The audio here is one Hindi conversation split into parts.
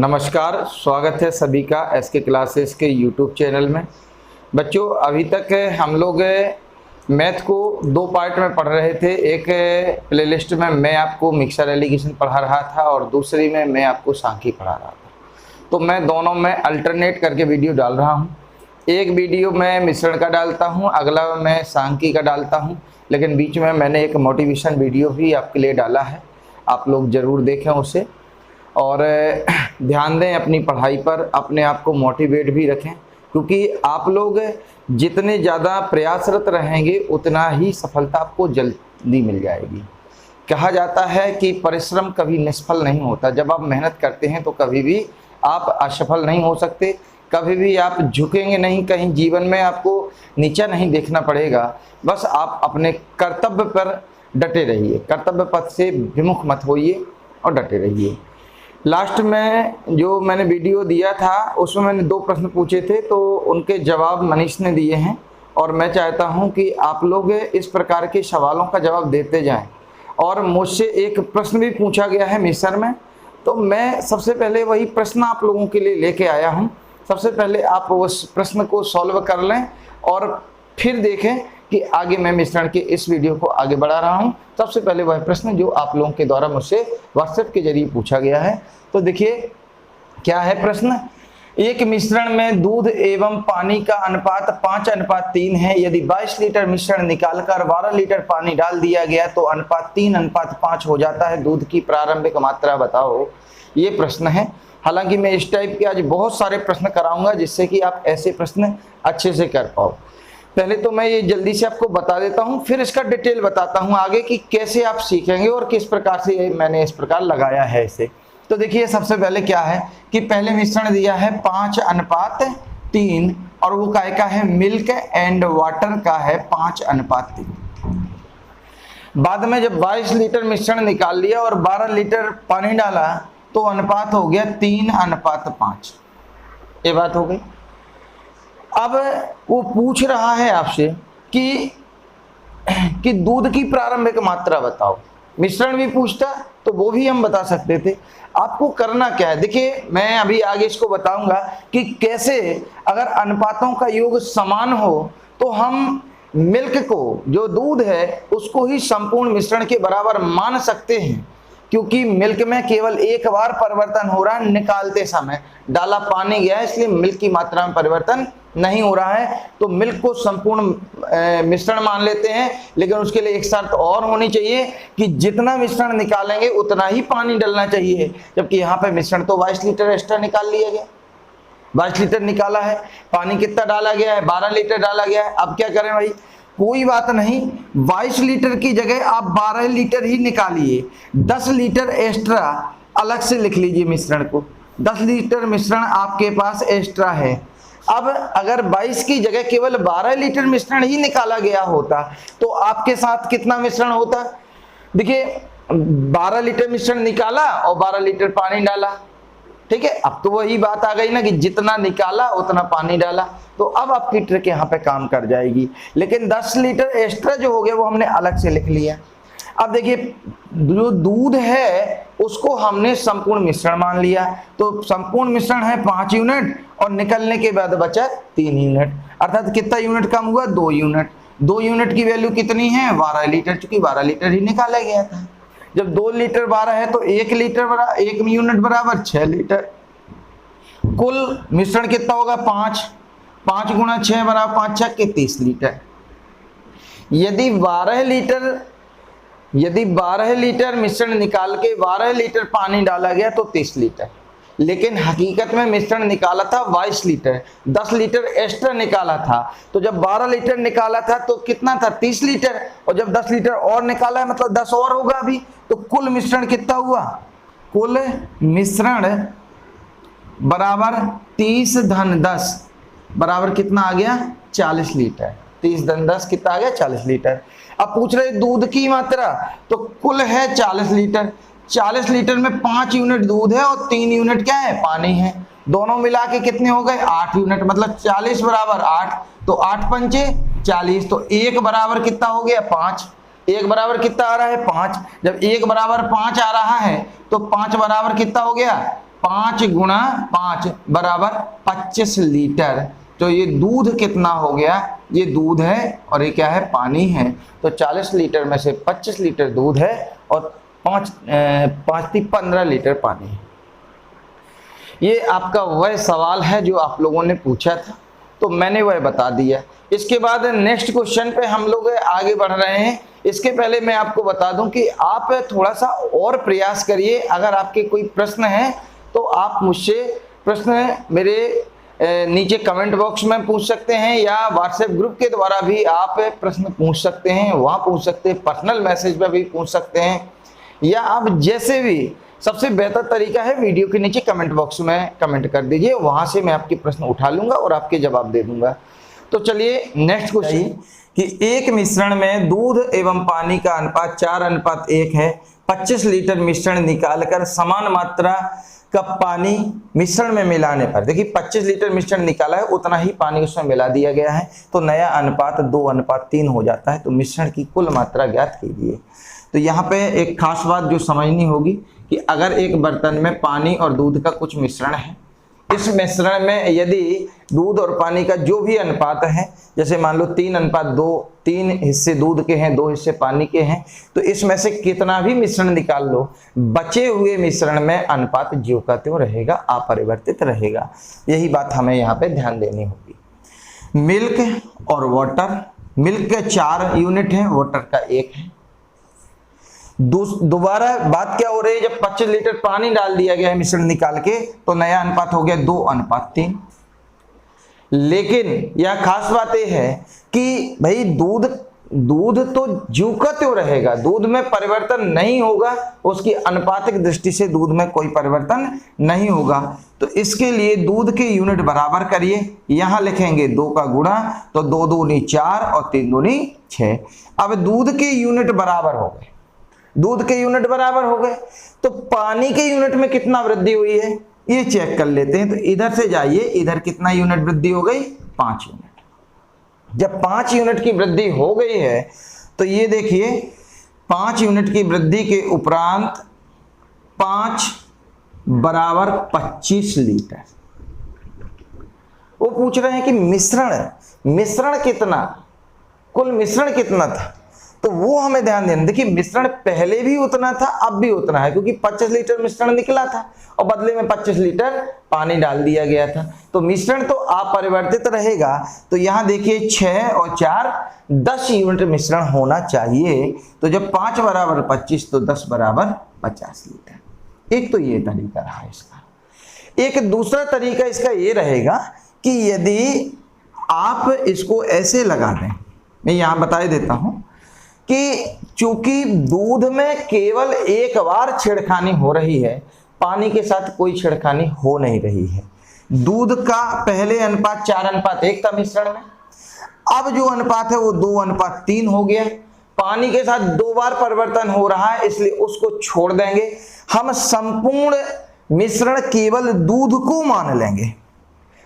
नमस्कार, स्वागत है सभी का एसके क्लासेस के यूट्यूब चैनल में। बच्चों, अभी तक हम लोग मैथ को दो पार्ट में पढ़ रहे थे। एक प्लेलिस्ट में मैं आपको मिक्सर एलिगेशन पढ़ा रहा था और दूसरी में मैं आपको सांख्यिकी पढ़ा रहा था। तो मैं दोनों में अल्टरनेट करके वीडियो डाल रहा हूँ। एक वीडियो मैं मिश्रण का डालता हूँ, अगला मैं सांख्यिकी का डालता हूँ, लेकिन बीच में मैंने एक मोटिवेशन वीडियो भी आपके लिए डाला है। आप लोग ज़रूर देखें उसे और ध्यान दें अपनी पढ़ाई पर, अपने आप को मोटिवेट भी रखें, क्योंकि आप लोग जितने ज़्यादा प्रयासरत रहेंगे उतना ही सफलता आपको जल्दी मिल जाएगी। कहा जाता है कि परिश्रम कभी निष्फल नहीं होता। जब आप मेहनत करते हैं तो कभी भी आप असफल नहीं हो सकते, कभी भी आप झुकेंगे नहीं, कहीं जीवन में आपको नीचा नहीं देखना पड़ेगा। बस आप अपने कर्तव्य पर डटे रहिए, कर्तव्य पथ से विमुख मत होइए और डटे रहिए। लास्ट में जो मैंने वीडियो दिया था उसमें मैंने दो प्रश्न पूछे थे, तो उनके जवाब मनीष ने दिए हैं और मैं चाहता हूं कि आप लोग इस प्रकार के सवालों का जवाब देते जाएं। और मुझसे एक प्रश्न भी पूछा गया है मिश्रण में, तो मैं सबसे पहले वही प्रश्न आप लोगों के लिए लेके आया हूं। सबसे पहले आप उस प्रश्न को सॉल्व कर लें और फिर देखें कि आगे मैं मिश्रण के इस वीडियो को आगे बढ़ा रहा हूं। सबसे पहले वह प्रश्न जो आप लोगों के द्वारा मुझसे व्हाट्सएप के जरिए पूछा गया है, तो देखिए क्या है प्रश्न। एक मिश्रण में दूध एवं पानी का अनुपात 5:3 है। यदि 22 लीटर मिश्रण निकालकर 12 लीटर पानी डाल दिया गया तो अनुपात 3:5 हो जाता है। दूध की प्रारंभिक मात्रा बताओ। ये प्रश्न है। हालांकि मैं इस टाइप के आज बहुत सारे प्रश्न कराऊंगा जिससे कि आप ऐसे प्रश्न अच्छे से कर पाओ। पहले तो मैं ये जल्दी से आपको बता देता हूं, फिर इसका डिटेल बताता हूं आगे कि कैसे आप सीखेंगे और किस प्रकार से मैंने इस प्रकार लगाया है इसे। तो देखिए सबसे पहले क्या है कि पहले मिश्रण दिया है 5:3 और वो काय का है, मिल्क एंड वाटर का है 5:3। बाद में जब 22 लीटर मिश्रण निकाल लिया और 12 लीटर पानी डाला तो अनुपात हो गया 3:5। ये बात हो गई। अब वो पूछ रहा है आपसे कि दूध की प्रारंभिक मात्रा बताओ। मिश्रण भी पूछता तो वो भी हम बता सकते थे। आपको करना क्या है, देखिए मैं अभी आगे इसको बताऊंगा कि कैसे अगर अनुपातों का योग समान हो तो हम मिल्क को, जो दूध है, उसको ही संपूर्ण मिश्रण के बराबर मान सकते हैं, क्योंकि मिल्क में केवल एक बार परिवर्तन हो रहा है। निकालते समय डाला पानी गया, इसलिए मिल्क की मात्रा में परिवर्तन नहीं हो रहा है। तो मिल्क को संपूर्ण मिश्रण मान लेते हैं, लेकिन उसके लिए एक शर्त और होनी चाहिए कि जितना मिश्रण निकालेंगे उतना ही पानी डालना चाहिए। जबकि यहाँ पे मिश्रण तो 22 लीटर एक्स्ट्रा निकाल लिया गया, 22 लीटर निकाला है, पानी कितना डाला गया है, 12 लीटर डाला गया है। अब क्या करें भाई, कोई बात नहीं, 22 लीटर की जगह आप 12 लीटर ही निकालिए। 10 लीटर एक्स्ट्रा अलग से लिख लीजिए मिश्रण को। 10 लीटर मिश्रण आपके पास एक्स्ट्रा है। अब अगर 22 की जगह केवल 12 लीटर मिश्रण ही निकाला गया होता तो आपके साथ कितना मिश्रण होता। देखिए 12 लीटर मिश्रण निकाला और 12 लीटर पानी डाला, ठीक है। अब तो वही बात आ गई ना कि जितना निकाला उतना पानी डाला, तो अब आपकी ट्रिक यहाँ पे काम कर जाएगी। लेकिन 10 लीटर एक्स्ट्रा जो हो गया वो हमने अलग से लिख लिया। अब देखिए जो दूध है उसको हमने संपूर्ण मिश्रण मान लिया, तो संपूर्ण मिश्रण है 5 यूनिट और निकलने के बाद बचा 3 यूनिट, अर्थात कितना यूनिट कम हुआ, 2 यूनिट। 2 यूनिट की वैल्यू कितनी है, 12 लीटर, चूंकि 12 लीटर ही निकाला गया था। जब 2 लीटर 12 है तो 1 यूनिट बराबर 6 लीटर। कुल मिश्रण कितना होगा, 5 गुणा 6 बराबर 5 6 के 30 लीटर। यदि 12 लीटर मिश्रण निकाल के 12 लीटर पानी डाला गया तो 30 लीटर, लेकिन हकीकत में मिश्रण निकाला था 22 लीटर, 10 लीटर एक्स्ट्रा निकाला था। तो जब 12 लीटर निकाला था तो कितना था, 30 लीटर, और जब 10 लीटर और निकाला है मतलब 10 और होगा अभी, तो कुल मिश्रण कितना हुआ, कुल मिश्रण बराबर 30 धन 10 बराबर कितना आ गया, 40 लीटर। 30 धन 10 कितना आ गया, 40 लीटर। अब पूछ रहे दूध की मात्रा, तो कुल है 40 लीटर। 40 लीटर में 5 यूनिट दूध है और 3 यूनिट क्या है, पानी है। दोनों मिला के कितने हो गए, 8 यूनिट, मतलब 40 बराबर 8, तो 8 पंचे 40, तो 1 बराबर कितना हो गया, 5। 1 बराबर कितना आ रहा है, 5। जब 1 बराबर 5 आ रहा है तो 5 बराबर कितना हो गया, 5 गुणा 5 बराबर 25 लीटर। तो ये दूध कितना हो गया, ये दूध है और ये क्या है, पानी है। तो 40 लीटर में से 25 लीटर दूध है और 15 लीटर पानी है। ये आपका वह सवाल है जो आप लोगों ने पूछा था, तो मैंने वह बता दिया। इसके बाद नेक्स्ट क्वेश्चन पे हम लोग आगे बढ़ रहे हैं। इसके पहले मैं आपको बता दूं कि आप थोड़ा सा और प्रयास करिए। अगर आपके कोई प्रश्न है तो आप मुझसे प्रश्न मेरे नीचे कमेंट बॉक्स में पूछ सकते हैं, या व्हाट्सएप ग्रुप के द्वारा भी आप प्रश्न पूछ सकते हैं, वहाँ पूछ सकते हैं, पर्सनल मैसेज पर भी पूछ सकते हैं, या आप जैसे भी, सबसे बेहतर तरीका है वीडियो के नीचे कमेंट बॉक्स में कमेंट कर दीजिए, वहाँ से मैं आपके प्रश्न उठा लूँगा और आपके जवाब दे दूँगा। तो चलिए नेक्स्ट क्वेश्चन कि एक मिश्रण में दूध एवं पानी का अनुपात 4:1 है। 25 लीटर मिश्रण निकालकर समान मात्रा का पानी मिश्रण में मिलाने पर, देखिए 25 लीटर मिश्रण निकाला है, उतना ही पानी उसमें मिला दिया गया है, तो नया अनुपात 2:3 हो जाता है। तो मिश्रण की कुल मात्रा ज्ञात कीजिए। तो यहाँ पे एक खास बात जो समझनी होगी कि अगर एक बर्तन में पानी और दूध का कुछ मिश्रण है, इस मिश्रण में यदि दूध और पानी का जो भी अनुपात है, जैसे मान लो 3:2, 3 हिस्से दूध के हैं, 2 हिस्से पानी के हैं, तो इसमें से कितना भी मिश्रण निकाल लो, बचे हुए मिश्रण में अनुपात ज्यों का त्यों रहेगा, अपरिवर्तित रहेगा। यही बात हमें यहाँ पे ध्यान देनी होगी। मिल्क और वाटर, मिल्क के 4 यूनिट है, वाटर का 1 है। दोबारा बात क्या हो रही है, जब 25 लीटर पानी डाल दिया गया है मिश्रण निकाल के, तो नया अनुपात हो गया 2:3। लेकिन यह खास बात यह है कि भाई दूध तो ज्यों का त्यों रहेगा, दूध में परिवर्तन नहीं होगा, उसकी अनुपातिक दृष्टि से दूध में कोई परिवर्तन नहीं होगा। तो इसके लिए दूध के यूनिट बराबर करिए, यहां लिखेंगे 2 का गुणा, तो 2 दूनी 4 और 3 दूनी 6। अब दूध के यूनिट बराबर हो गए, दूध के यूनिट बराबर हो गए, तो पानी के यूनिट में कितना वृद्धि हुई है ये चेक कर लेते हैं। तो इधर से जाइए, इधर कितना यूनिट वृद्धि हो गई, 5 यूनिट। जब 5 यूनिट की वृद्धि हो गई है तो ये देखिए 5 यूनिट की वृद्धि के उपरांत 5 बराबर 25 लीटर। वो पूछ रहे हैं कि मिश्रण कितना, कुल मिश्रण कितना था, तो वो हमें ध्यान देना। देखिए मिश्रण पहले भी उतना था, अब भी उतना है, क्योंकि 25 लीटर मिश्रण निकला था और बदले में 25 लीटर पानी डाल दिया गया था। तो मिश्रण तो अपरिवर्तित रहेगा। तो यहां देखिए 6 और 4 10 यूनिट मिश्रण होना चाहिए। तो जब 5 बराबर 25 तो 10 बराबर 50 लीटर। एक तो ये तरीका रहा इसका। एक दूसरा तरीका इसका ये रहेगा कि यदि आप इसको ऐसे लगा दें, मैं यहां बता देता हूं कि चूंकि दूध में केवल एक बार छेड़खानी हो रही है, पानी के साथ कोई छेड़खानी हो नहीं रही है। दूध का पहले अनुपात 4:1 था मिश्रण में, अब जो अनुपात है वो 2:3 हो गया। पानी के साथ 2 बार परिवर्तन हो रहा है, इसलिए उसको छोड़ देंगे। हम संपूर्ण मिश्रण केवल दूध को मान लेंगे।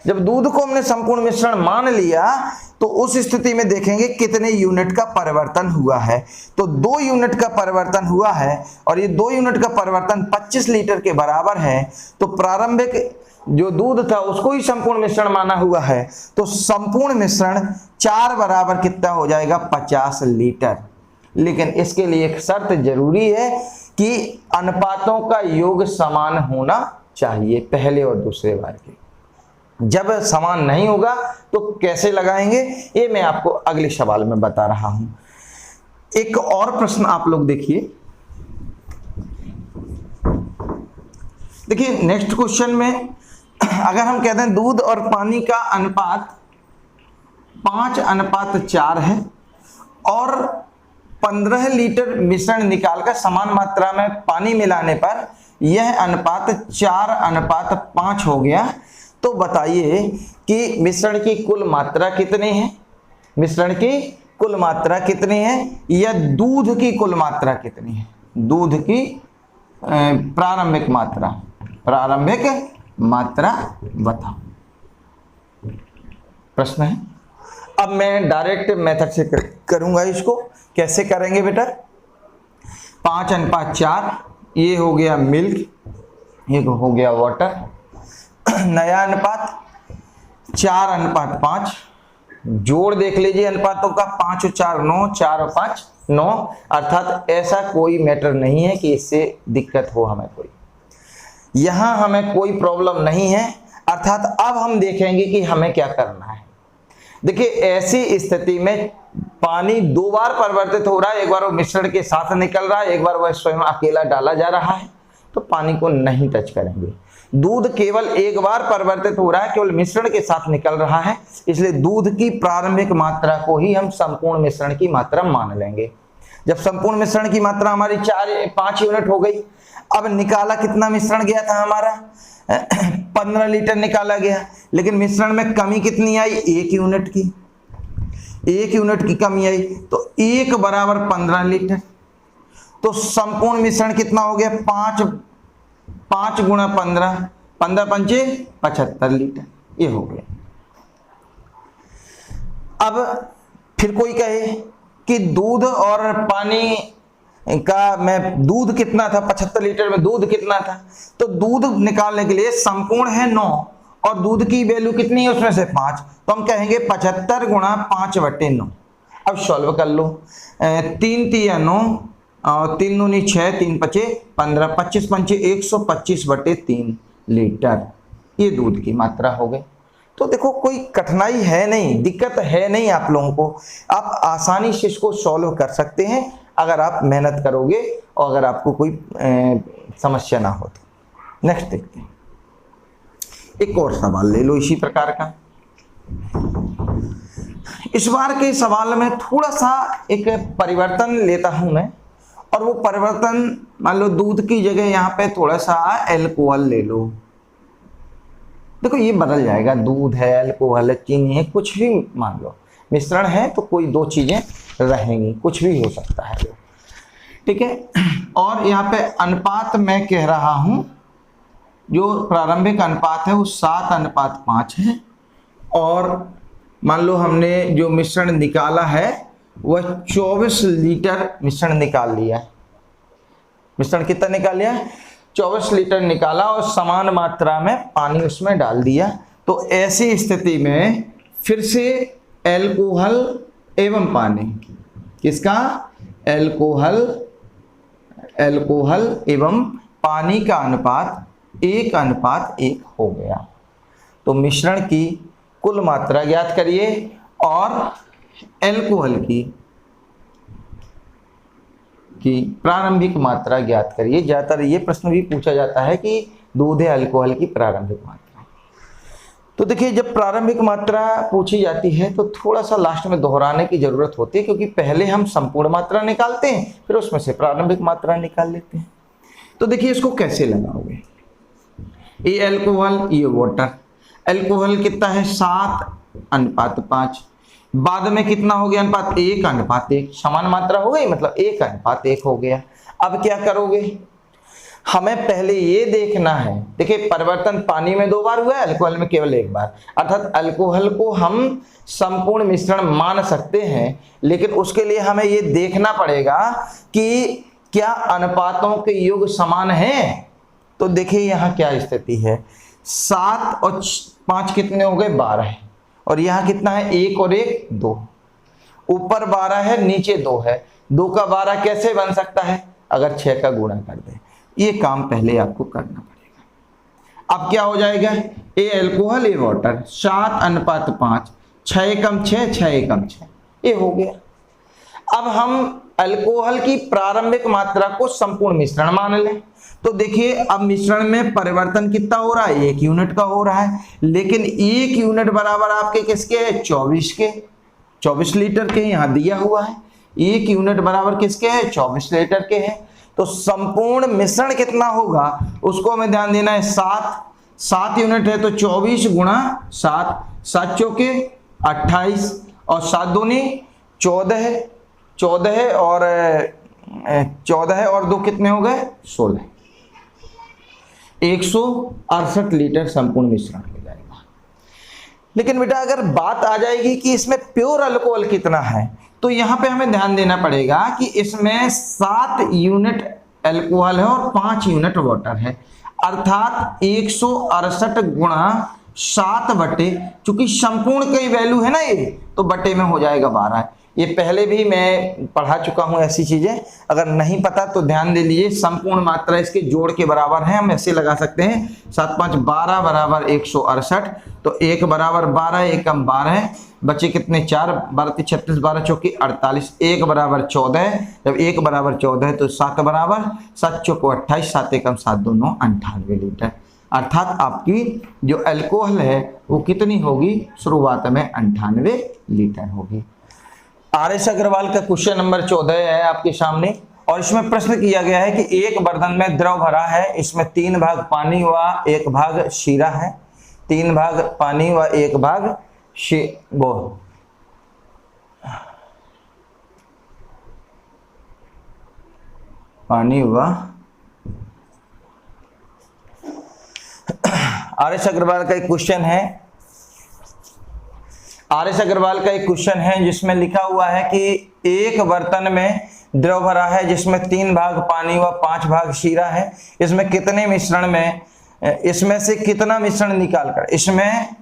जब दूध को हमने संपूर्ण मिश्रण मान लिया तो उस स्थिति में देखेंगे कितने यूनिट का परिवर्तन हुआ है। तो 2 यूनिट का परिवर्तन हुआ है और ये 2 यूनिट का परिवर्तन 25 लीटर के बराबर है। तो प्रारंभिक जो दूध था उसको ही संपूर्ण मिश्रण माना हुआ है, तो संपूर्ण मिश्रण 4 बराबर कितना हो जाएगा, 50 लीटर। लेकिन इसके लिए एक शर्त जरूरी है कि अनुपातों का योग समान होना चाहिए, पहले और दूसरे बार के। जब समान नहीं होगा तो कैसे लगाएंगे ये मैं आपको अगले सवाल में बता रहा हूं। एक और प्रश्न आप लोग देखिए। देखिए नेक्स्ट क्वेश्चन में अगर हम कहते हैं दूध और पानी का अनुपात 5:4 है और 15 लीटर मिश्रण निकालकर समान मात्रा में पानी मिलाने पर यह अनुपात 4:5 हो गया, तो बताइए कि मिश्रण की कुल मात्रा कितनी है, मिश्रण की कुल मात्रा कितनी है, या दूध की कुल मात्रा कितनी है, दूध की प्रारंभिक मात्रा बताओ। प्रश्न है। अब मैं डायरेक्ट मेथड से करूंगा इसको। कैसे करेंगे बेटा, 5:4 ये हो गया मिल्क, एक हो गया वाटर, नया अनुपात 4:5, जोड़ देख लीजिए अनुपातों का, 5 और 4 9, 4 और 5 9, अर्थात ऐसा कोई मैटर नहीं है कि इससे दिक्कत हो हमें कोई, यहां हमें कोई प्रॉब्लम नहीं है। अर्थात अब हम देखेंगे कि हमें क्या करना है। देखिए ऐसी स्थिति में पानी दो बार परिवर्तित हो रहा है, एक बार वो मिश्रण के साथ निकल रहा है, एक बार वह स्वयं अकेला डाला जा रहा है, तो पानी को नहीं टच करेंगे। दूध केवल एक बार परिवर्तित हो रहा है, केवल मिश्रण के साथ निकल रहा है, इसलिए दूध की प्रारंभिक मात्रा को ही हम संपूर्ण मिश्रण की मात्रा मान लेंगे। जब संपूर्ण मिश्रण की मात्रा हमारी 5 यूनिट हो गई, अब निकाला कितना मिश्रण गया था हमारा 15 लीटर निकाला गया, लेकिन मिश्रण में कमी कितनी आई 1 यूनिट की, 1 यूनिट की कमी आई, तो 1 बराबर 15 लीटर। तो संपूर्ण मिश्रण कितना हो गया 5 गुणा 15, 15 पंचे 75 लीटर, ये हो गया। अब फिर कोई कहे कि दूध और पानी का मैं दूध कितना था, 75 लीटर में दूध कितना था, तो दूध निकालने के लिए संपूर्ण है 9 और दूध की वैल्यू कितनी है उसमें से 5, तो हम कहेंगे 75 गुणा 5/9। अब सॉल्व कर लो, 3 तिया 9 और 3 दूनी 6, 3 पचे 15, 25 पंचे 125/3 लीटर, ये दूध की मात्रा हो गई। तो देखो कोई कठिनाई है नहीं, दिक्कत है नहीं आप लोगों को, आप आसानी से इसको सॉल्व कर सकते हैं अगर आप मेहनत करोगे और अगर आपको कोई समस्या ना हो तो। नेक्स्ट देखते हैं, एक और सवाल ले लो इसी प्रकार का। इस बार के सवाल में थोड़ा सा एक परिवर्तन लेता हूं मैं, और वो परिवर्तन मान लो दूध की जगह यहाँ पे थोड़ा सा अल्कोहल ले लो। देखो ये बदल जाएगा, दूध है, अल्कोहल है, चीनी है, कुछ भी मान लो मिश्रण है तो कोई दो चीजें रहेंगी, कुछ भी हो सकता है, ठीक है। और यहाँ पे अनुपात मैं कह रहा हूं, जो प्रारंभिक अनुपात है वो 7:5 है, और मान लो हमने जो मिश्रण निकाला है वह 24 लीटर मिश्रण निकाल लिया है। मिश्रण कितना निकाल लिया, 24 लीटर निकाला और समान मात्रा में पानी उसमें डाल दिया। तो ऐसी स्थिति में फिर से अल्कोहल एवं पानी, किसका, अल्कोहल एवं पानी का अनुपात 1:1 हो गया। तो मिश्रण की कुल मात्रा ज्ञात करिए और अल्कोहल की प्रारंभिक मात्रा ज्ञात करिए। ज्यादातर ये प्रश्न भी पूछा जाता है कि दूध है अल्कोहल की प्रारंभिक मात्रा। तो देखिए जब प्रारंभिक मात्रा पूछी जाती है तो थोड़ा सा लास्ट में दोहराने की जरूरत होती है, क्योंकि पहले हम संपूर्ण मात्रा निकालते हैं फिर उसमें से प्रारंभिक मात्रा निकाल लेते हैं। तो देखिए इसको कैसे लगाओगे, ये अल्कोहल ये वाटर, अल्कोहल कितना है 7:5, बाद में कितना हो गया अनुपात 1:1, समान मात्रा हो गई, मतलब 1:1 हो गया। अब क्या करोगे, हमें पहले ये देखना है, देखिए परिवर्तन पानी में 2 बार हुआ है, अल्कोहल में केवल 1 बार, अर्थात अल्कोहल को हम संपूर्ण मिश्रण मान सकते हैं, लेकिन उसके लिए हमें ये देखना पड़ेगा कि क्या अनुपातों के योग समान हैं। तो देखिए यहाँ क्या स्थिति है, 7 और 5 कितने हो गए 12, और यहाँ कितना है 1 और 1 2, ऊपर 12 है नीचे 2 है, 2 का 12 कैसे बन सकता है, अगर 6 का गुणा कर दे। ये काम पहले आपको करना पड़ेगा। अब क्या हो जाएगा, ए अल्कोहल ए वाटर 7:5, 6 एकम 6, 6 एकम 6, ये हो गया। अब हम अल्कोहल की प्रारंभिक मात्रा को संपूर्ण मिश्रण मान लें। तो देखिए अब मिश्रण में परिवर्तन कितना हो रहा है, 1 यूनिट का हो रहा है, लेकिन 1 यूनिट बराबर आपके किसके है 24 के, 24 लीटर के यहाँ दिया हुआ है। 1 यूनिट बराबर किसके है 24 लीटर के है। तो संपूर्ण मिश्रण कितना होगा उसको हमें ध्यान देना है, 7 यूनिट है तो 24 गुणा 7, 7 चौके 28 और 7 दूनी 14 और 2 कितने हो गए 16, 168 लीटर संपूर्ण मिश्रण हो जाएगा। लेकिन बेटा अगर बात आ जाएगी कि इसमें प्योर अल्कोहल कितना है, तो यहां पे हमें ध्यान देना पड़ेगा कि इसमें 7 यूनिट अल्कोहल है और 5 यूनिट वाटर है। अर्थात 168 गुणा 7 बटे, चूंकि संपूर्ण की वैल्यू है ना ये, तो बटे में हो जाएगा 12। ये पहले भी मैं पढ़ा चुका हूं ऐसी चीजें, अगर नहीं पता तो ध्यान दे लीजिए। संपूर्ण मात्रा इसके जोड़ के बराबर है, हम ऐसे लगा सकते हैं 7 5 12 बराबर 168, तो 1 बराबर 12, 1 कम 12, बचे कितने 4, 12 36, 12 चौकी 48, 1 बराबर 14, जब 1 बराबर 14 है तो 7 बराबर 7 चौको 28, 7 एकम 7 दोनों 98 लीटर। अर्थात आपकी जो अल्कोहल है वो कितनी होगी, शुरुआत में 98 लीटर होगी। आर.एस. अग्रवाल का क्वेश्चन नंबर 14 है आपके सामने, और इसमें प्रश्न किया गया है कि एक बर्तन में द्रव भरा है, इसमें 3 भाग पानी व 1 भाग शीरा है। 3 भाग पानी व 1 भाग पानी व आर.एस. अग्रवाल का एक क्वेश्चन है। आर.एस. अग्रवाल का एक क्वेश्चन है जिसमें लिखा हुआ है कि एक बर्तन में द्रव भरा है जिसमें 3 भाग पानी व 5 भाग शीरा है। इसमें कितने मिश्रण में, इसमें से कितना मिश्रण निकालकर, इसमें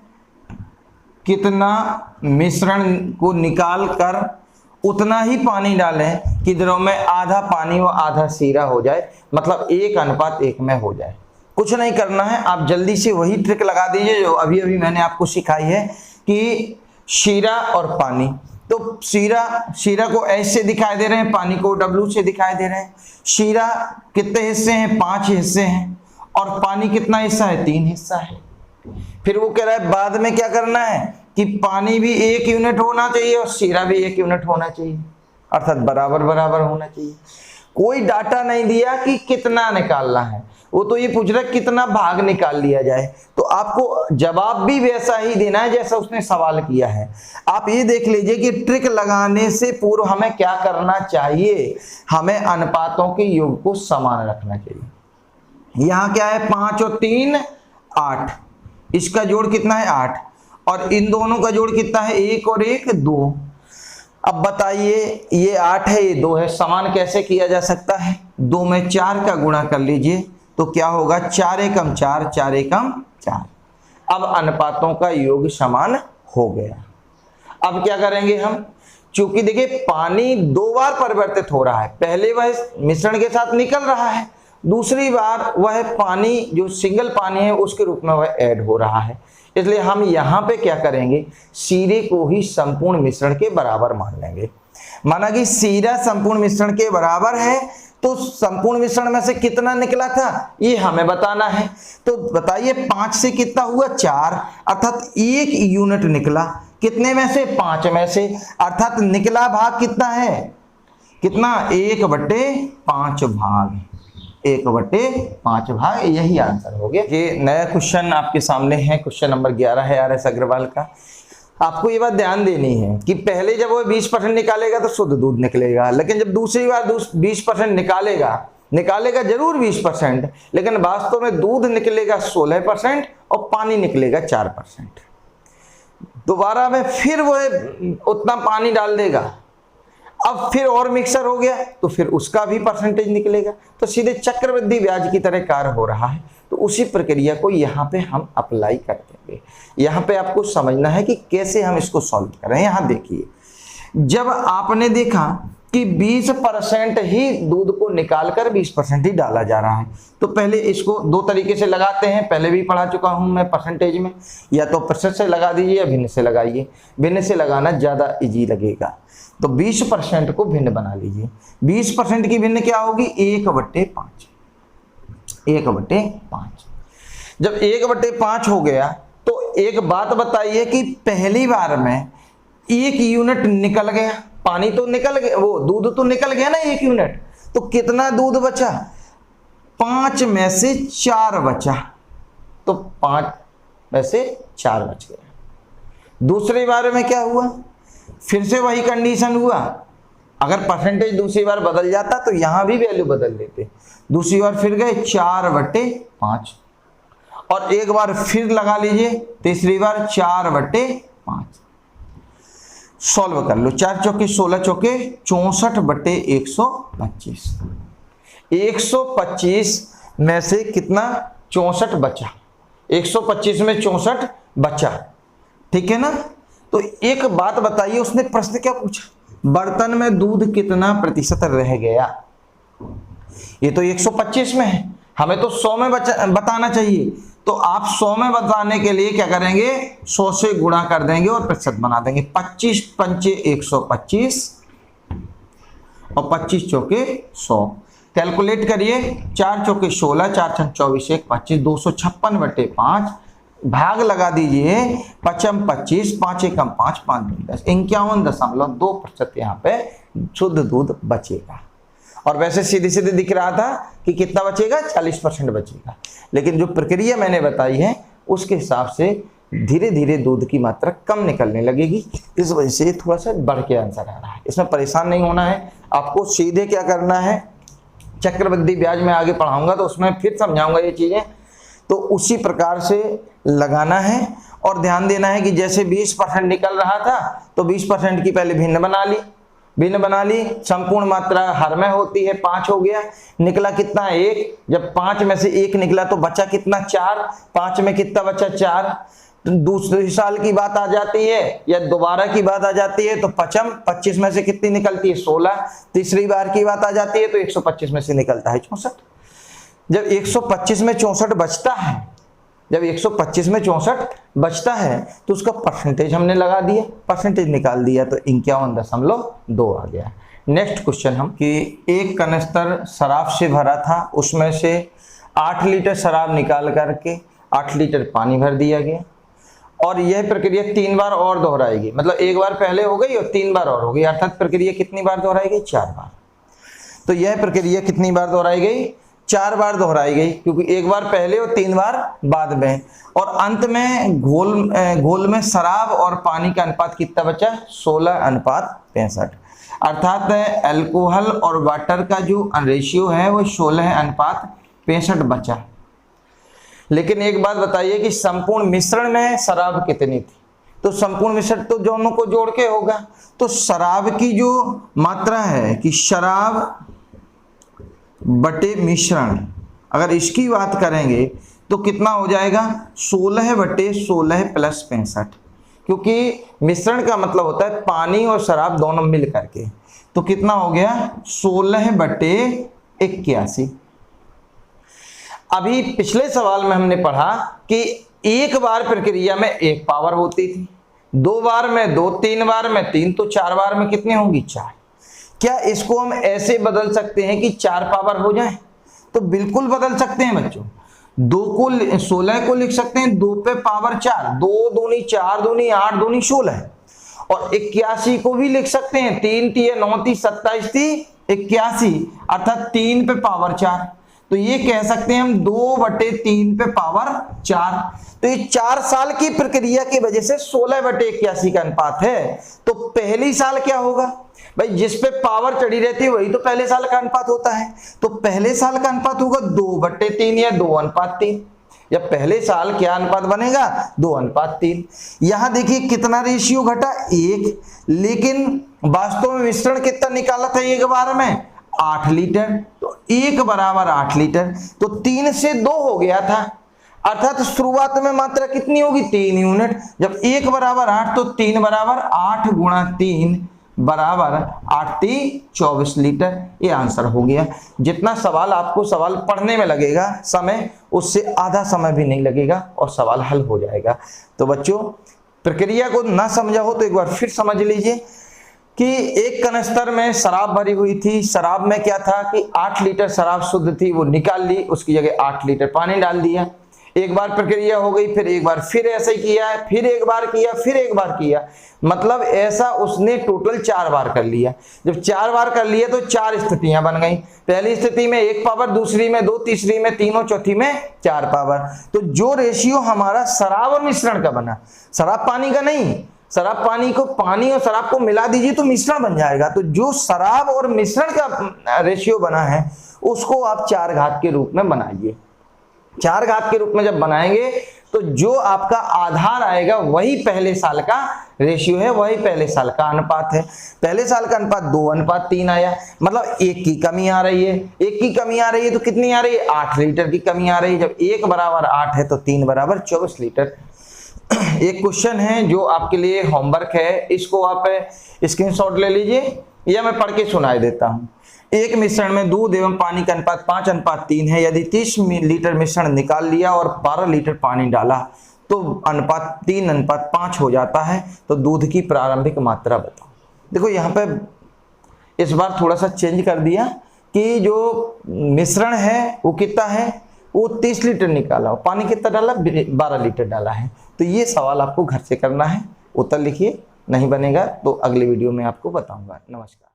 कितना मिश्रण को निकाल कर उतना ही पानी डालें कि द्रव में आधा पानी व आधा शीरा हो जाए, मतलब 1:1 में हो जाए। कुछ नहीं करना है, आप जल्दी से वही ट्रिक लगा दीजिए जो अभी अभी मैंने आपको सिखाई है कि शीरा और पानी, तो शीरा को एच से दिखाई दे रहे हैं, पानी को W से दिखाई दे रहे हैं। शीरा कितने हिस्से हैं, 5 हिस्से हैं, और पानी कितना हिस्सा है, 3 हिस्सा है। फिर वो कह रहा है बाद में क्या करना है कि पानी भी 1 यूनिट होना चाहिए और शीरा भी 1 यूनिट होना चाहिए, अर्थात बराबर बराबर होना चाहिए। कोई डाटा नहीं दिया कि कितना निकालना है, वो तो ये पूछ रहा है कितना भाग निकाल लिया जाए, तो आपको जवाब भी वैसा ही देना है जैसा उसने सवाल किया है। आप ये देख लीजिए कि ट्रिक लगाने से पूर्व हमें क्या करना चाहिए, हमें अनुपातों के योग को समान रखना चाहिए। यहाँ क्या है, 5 और 3 8, इसका जोड़ कितना है 8, और इन दोनों का जोड़ कितना है 1 और 1 2। अब बताइए ये 8 है ये 2 है, समान कैसे किया जा सकता है, 2 में 4 का गुणा कर लीजिए तो क्या होगा 4 एकम 4, 4 एकम 4। अब अनुपातों का योग समान हो गया। अब क्या करेंगे हम, चूंकि देखिए पानी 2 बार परिवर्तित हो रहा है, पहले वह मिश्रण के साथ निकल रहा है, दूसरी बार वह पानी जो सिंगल पानी है उसके रूप में वह ऐड हो रहा है, इसलिए हम यहाँ पे क्या करेंगे, शीरे को ही संपूर्ण मिश्रण के बराबर मान लेंगे। माना कि शीरा संपूर्ण मिश्रण के बराबर है, तो संपूर्ण मिश्रण में से कितना निकला था ये हमें बताना है। तो बताइए 5 से कितना हुआ 4, अर्थात 1 यूनिट निकला, कितने में से 5 में से, अर्थात निकला भाग कितना है, कितना 1/5 भाग, 1/5 भाग, यही आंसर हो गया। ये नया क्वेश्चन आपके सामने है, क्वेश्चन नंबर 11 है आर.एस. अग्रवाल का। आपको ये बात ध्यान देनी है कि पहले जब वो 20% निकालेगा तो शुद्ध दूध निकलेगा, लेकिन जब दूसरी बार 20% निकालेगा जरूर 20%, लेकिन वास्तव में दूध निकलेगा 16% और पानी निकलेगा 4%। दोबारा में फिर वो उतना पानी डाल देगा, अब फिर और मिक्सर हो गया तो फिर उसका भी परसेंटेज निकलेगा, तो सीधे चक्रवृद्धि ब्याज की तरह कार्य हो रहा है। तो उसी प्रक्रिया को यहाँ पे हम अप्लाई कर देंगे। यहाँ पे आपको समझना है कि कैसे हम इसको सॉल्व करें। यहाँ देखिए, जब आपने देखा कि 20% ही दूध को निकालकर 20% ही डाला जा रहा है, तो पहले इसको 2 तरीके से लगाते हैं, पहले भी पढ़ा चुका हूं मैं परसेंटेज में, या तो प्रतिशत से लगा दीजिए या भिन्न से लगाइए। भिन्न से लगाना ज़्यादा इजी लगेगा, तो 20% को भिन्न बना लीजिए। 20% की भिन्न क्या होगी, 1/5। 1/5 जब 1/5 हो गया तो एक बात बताइए कि पहली बार में 1 यूनिट निकल गया, पानी तो निकल गया, वो दूध तो निकल गया ना 1 यूनिट, तो कितना दूध बचा, 5 में से 4 बचा, तो 5 में से 4 बच गया। दूसरी बार में क्या हुआ, फिर से वही कंडीशन हुआ, अगर परसेंटेज दूसरी बार बदल जाता तो यहां भी वैल्यू बदल लेते। दूसरी बार फिर गए 4/5, और एक बार फिर लगा लीजिए, तीसरी बार 4/5। सॉल्व कर लो, 4 चौके 16 चौके 64/125। 125 में से कितना 64 बचा, 125 में 64 बचा, ठीक है ना। तो एक बात बताइए, उसने प्रश्न क्या पूछा, बर्तन में दूध कितना प्रतिशत रह गया। ये तो 125 में है, हमें तो 100 में बताना चाहिए। तो आप 100 में बताने के लिए क्या करेंगे, 100 से गुणा कर देंगे और प्रतिशत बना देंगे। 25 पंचे 125 और 25 चौके 100। कैलकुलेट करिए, 4 चौके 16, 4 छक 24, 1 25, 256/5 भाग लगा दीजिए, 5 25, 5 एकम 5, 5 10, 51.2% यहाँ पे शुद्ध दूध बचेगा। और वैसे सीधे सीधे दिख रहा था कि कितना बचेगा, 40% बचेगा, लेकिन जो प्रक्रिया मैंने बताई है उसके हिसाब से धीरे धीरे दूध की मात्रा कम निकलने लगेगी, इस वजह से थोड़ा सा बढ़ के आंसर आ रहा है। इसमें परेशान नहीं होना है, आपको सीधे क्या करना है, चक्रवृद्धि ब्याज में आगे पढ़ाऊंगा तो उसमें फिर समझाऊंगा ये चीजें, तो उसी प्रकार से लगाना है। और ध्यान देना है कि जैसे 20% निकल रहा था तो 20% की पहले भिन्न बना ली, संपूर्ण मात्रा हर में होती है, 5 हो गया, निकला कितना 1, जब 5 में से 1 निकला तो बचा कितना 4, 5 में कितना बचा 4। तो दूसरे साल की बात आ जाती है या दोबारा की बात आ जाती है तो 25 में से कितनी निकलती है 16, तीसरी बार की बात आ जाती है तो 125 में से निकलता है 64। जब 125 में 64 बचता है, जब 125 में 64 बचता है तो उसका परसेंटेज हमने लगा दिया, परसेंटेज निकाल दिया तो 51.2 आ गया। नेक्स्ट क्वेश्चन हम कि एक कनस्तर शराब से भरा था, उसमें से 8 लीटर शराब निकाल करके 8 लीटर पानी भर दिया गया और यह प्रक्रिया 3 बार और दोहराएगी। मतलब एक बार पहले हो गई और 3 बार और हो गई, अर्थात प्रक्रिया कितनी बार दोहराई गई, 4 बार। तो यह प्रक्रिया कितनी बार दोहराई गई, 4 बार दोहराई गई, क्योंकि एक बार पहले और 3 बार बाद में। और अंत में घोल में शराब और पानी का अनुपात कितना बचा, 16:65। अर्थात अल्कोहल और वाटर का जो रेशियो है वो 16:65 बचा। लेकिन एक बात बताइए कि संपूर्ण मिश्रण में शराब कितनी थी, तो संपूर्ण मिश्रण तो दोनों को जोड़ के होगा। तो शराब की जो मात्रा है कि शराब बटे मिश्रण, अगर इसकी बात करेंगे तो कितना हो जाएगा, 16/16 + 65, क्योंकि मिश्रण का मतलब होता है पानी और शराब दोनों मिल करके। तो कितना हो गया, 16/81। अभी पिछले सवाल में हमने पढ़ा कि एक बार प्रक्रिया में 1 पावर होती थी, 2 बार में 2, 3 बार में 3, तो 4 बार में कितनी होंगी, 4। क्या इसको हम ऐसे बदल सकते हैं कि 4 पावर हो जाए, तो बिल्कुल बदल सकते हैं बच्चों। 2 को 16 को लिख सकते हैं 2 पे पावर 4, 2 दूनी 4 दूनी 8 दूनी 16, और 81 को भी लिख सकते हैं, 3 × 9 = 27 × 81, अर्थात 3 पे पावर 4। तो ये कह सकते हैं हम 2/3 पे पावर 4। तो ये 4 साल की प्रक्रिया की वजह से 16/81 का अनुपात है। तो पहली साल क्या होगा भाई, जिस पे पावर चढ़ी रहती है वही तो पहले साल का अनुपात होता है। तो पहले साल का अनुपात होगा 2/3 या 2:3। या पहले साल क्या अनुपात बनेगा, 2:3। यहां देखिए कितना रेशियो घटा, 1, लेकिन वास्तव में मिश्रण कितना निकाला था एक बार में, 8 लीटर। तो 1 = 8 लीटर, तो 3 से 2 हो गया था, अर्थात शुरुआत में मात्रा कितनी होगी, 3 यूनिट। जब 1 = 8 तो 3 = 8 × 3 = 8 × 24 लीटर। ये आंसर हो गया। जितना सवाल आपको सवाल पढ़ने में लगेगा समय, उससे आधा समय भी नहीं लगेगा और सवाल हल हो जाएगा। तो बच्चों, प्रक्रिया को ना समझा हो तो एक बार फिर समझ लीजिए कि एक कनस्तर में शराब भरी हुई थी। शराब में क्या था कि 8 लीटर शराब शुद्ध थी, वो निकाल ली, उसकी जगह 8 लीटर पानी डाल दिया। एक बार प्रक्रिया हो गई, फिर एक बार फिर ऐसे किया, फिर एक बार किया, फिर एक बार किया, मतलब ऐसा उसने टोटल 4 बार कर लिया। जब 4 बार कर लिया तो 4 स्थितियां बन गई। पहली स्थिति में 1 पावर, दूसरी में 2, तीसरी में 3 और चौथी में 4 पावर। तो जो रेशियो हमारा शराब और मिश्रण का बना, शराब पानी का नहीं, शराब पानी को, पानी और शराब को मिला दीजिए तो मिश्रण बन जाएगा। तो जो शराब और मिश्रण का रेशियो बना है उसको आप 4 घात के रूप में बनाइए। 4 घात के रूप में जब बनाएंगे तो जो आपका आधार आएगा वही पहले साल का रेशियो है, वही पहले साल का अनुपात है। पहले साल का अनुपात 2:3 आया, मतलब 1 की कमी आ रही है। 1 की कमी आ रही है तो कितनी आ रही है? 8 लीटर की कमी आ रही है। जब 1 बराबर 8 है तो 3 बराबर 24 लीटर। एक क्वेश्चन है जो आपके लिए होमवर्क है, इसको आप स्क्रीनशॉट ले लीजिए या मैं पढ़ के सुनाई देता हूं। एक मिश्रण में दूध एवं पानी का अनुपात 5:3 है। यदि 30 लीटर मिश्रण निकाल लिया और 12 लीटर पानी डाला तो अनुपात 3:5 हो जाता है। तो दूध की प्रारंभिक मात्रा बताओ। देखो यहाँ पे इस बार थोड़ा सा चेंज कर दिया कि जो मिश्रण है वो कितना है, वो 30 लीटर निकाला और पानी कितना डाला, 12 लीटर डाला है। तो ये सवाल आपको घर से करना है, उत्तर लिखिए, नहीं बनेगा तो अगले वीडियो में आपको बताऊंगा। नमस्कार।